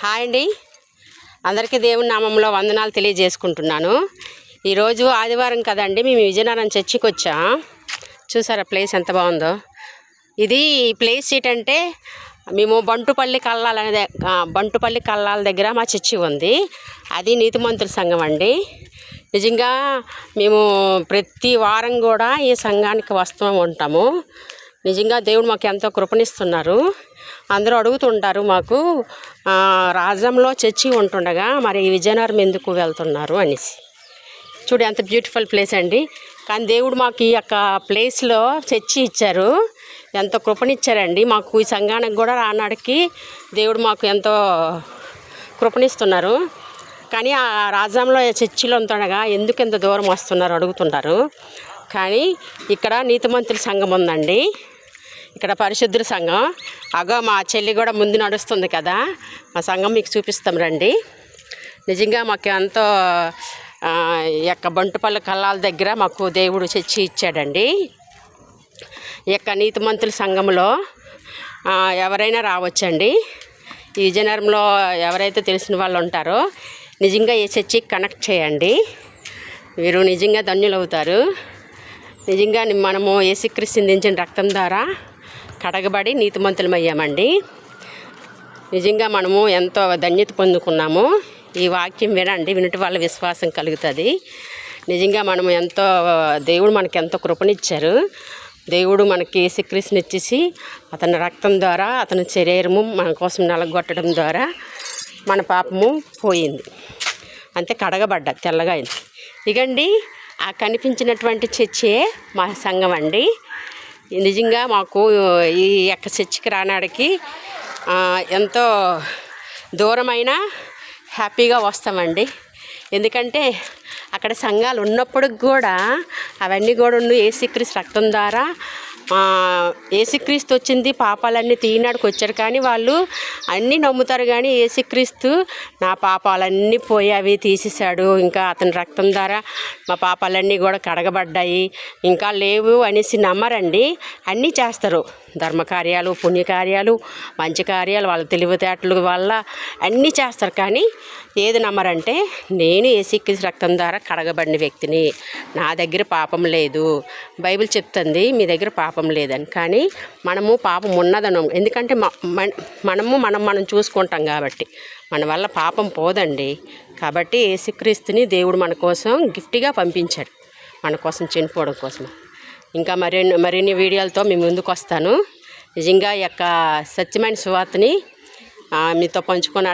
Hi అండి, అందరికీ దేవుని నామంలో వందనాలు తెలియజేసుకుంటున్నాను. ఈరోజు ఆదివారం కదండి, మేము విజయనగరం చర్చికి వచ్చాం. చూసారా ప్లేస్ ఎంత బాగుందో. ఇది ప్లేస్ ఏంటంటే మేము బంటుపల్లి కల్లాల దగ్గర మా చర్చి ఉంది. అది నీతిమంతుల సంఘం అండి. నిజంగా మేము ప్రతి వారం కూడా ఈ సంఘానికి వస్తూ ఉంటాము. నిజంగా దేవుడు మాకు ఎంతో కృపణిస్తున్నారు. అందరూ అడుగుతుంటారు మాకు, రాజంలో చర్చి ఉంటుండగా మరి విజయనగరం ఎందుకు వెళ్తున్నారు అనేసి. చూడు ఎంత బ్యూటిఫుల్ ప్లేస్ అండి. కానీ దేవుడు మాకు ఈ యొక్క ప్లేస్లో చర్చి ఇచ్చారు, ఎంతో కృపణిచ్చారండి. మాకు ఈ సంఘానికి కూడా రానాడికి దేవుడు మాకు ఎంతో కృపణిస్తున్నారు. కానీ ఆ రాజంలో చర్చిలో ఉంటుండగా ఎందుకు ఎంత దూరం వస్తున్నారు అడుగుతుంటారు. కానీ ఇక్కడ నీతిమంతుల సంఘం ఉందండి, ఇక్కడ పరిశుద్ధుల సంఘం. అగో మా చెల్లి కూడా ముందు నడుస్తుంది కదా, మా సంఘం మీకు చూపిస్తాం రండి. నిజంగా మాకు ఎంతో ఈ యొక్క బంటుపల్లి కల్లాల దగ్గర మాకు దేవుడు చర్చి ఇచ్చాడండి. ఈ యొక్క నీతిమంతుల సంఘంలో ఎవరైనా రావచ్చండి. ఈ విజయనగరంలో ఎవరైతే తెలిసిన వాళ్ళు ఉంటారో నిజంగా ఈ చర్చికి కనెక్ట్ చేయండి, మీరు నిజంగా ధన్యులవుతారు. నిజంగా మనము యేసుక్రీస్తుని దించిన రక్తం ద్వారా కడగబడి నీతిమంతులమయ్యామండి. నిజంగా మనము ఎంతో ధన్యత పొందుకున్నాము. ఈ వాక్యం వినండి, వినటి వాళ్ళ విశ్వాసం కలుగుతుంది. నిజంగా మనము ఎంతో దేవుడు మనకి ఎంతో కృపనిచ్చారు. దేవుడు మనకి యేసుక్రీస్తుని ఇచ్చేసి అతని రక్తం ద్వారా, అతని శరీరము మన కోసం నలగొట్టడం ద్వారా మన పాపము పోయింది, అంతే కడగబడ్డా తెల్లగా అయింది. ఇగండి ఆ కనిపించినటువంటి చర్చే మా సంఘం అండి. నిజంగా మాకు ఈ యొక్క చర్చికి రానాడికి ఎంతో దూరమైన హ్యాపీగా వస్తామండి. ఎందుకంటే అక్కడ సంఘాలు ఉన్నప్పటికి కూడా అవన్నీ కూడా యేసుక్రీస్తు రక్తం ద్వారా యేసుక్రీస్తు వచ్చింది పాపాలన్నీ తీయనాడికి వచ్చారు. కానీ వాళ్ళు అన్నీ నమ్ముతారు, కానీ యేసుక్రీస్తు నా పాపాలన్నీ పోయి అవి తీసేశాడు, ఇంకా అతని రక్తం ద్వారా మా పాపాలన్నీ కూడా కడగబడ్డాయి, ఇంకా లేవు అనేసి నమ్మరండి. అన్నీ చేస్తారు, ధర్మకార్యాలు, పుణ్యకార్యాలు, మంచి కార్యాలు, వాళ్ళ తెలివితేటలు వల్ల అన్నీ చేస్తారు. కానీ ఏది నమ్మరంటే, నేను యేసుక్రీస్తు రక్తం ద్వారా కడగబడిన వ్యక్తిని, నా దగ్గర పాపం లేదు. బైబిల్ చెప్తుంది మీ దగ్గర పాపం లేదని. కానీ మనము పాపం ఉన్నదనం, ఎందుకంటే మనం చూసుకుంటాం కాబట్టి మన వల్ల పాపం పోదండి. కాబట్టి యేసుక్రీస్తుని దేవుడు మన కోసం గిఫ్ట్గా పంపించాడు, మన కోసం చనిపోవడం కోసం. ఇంకా మరిన్ని వీడియోలతో మీ ముందుకు వస్తాను. నిజంగా ఈ యొక్క సత్యమైన సువార్తని మీతో పంచుకొని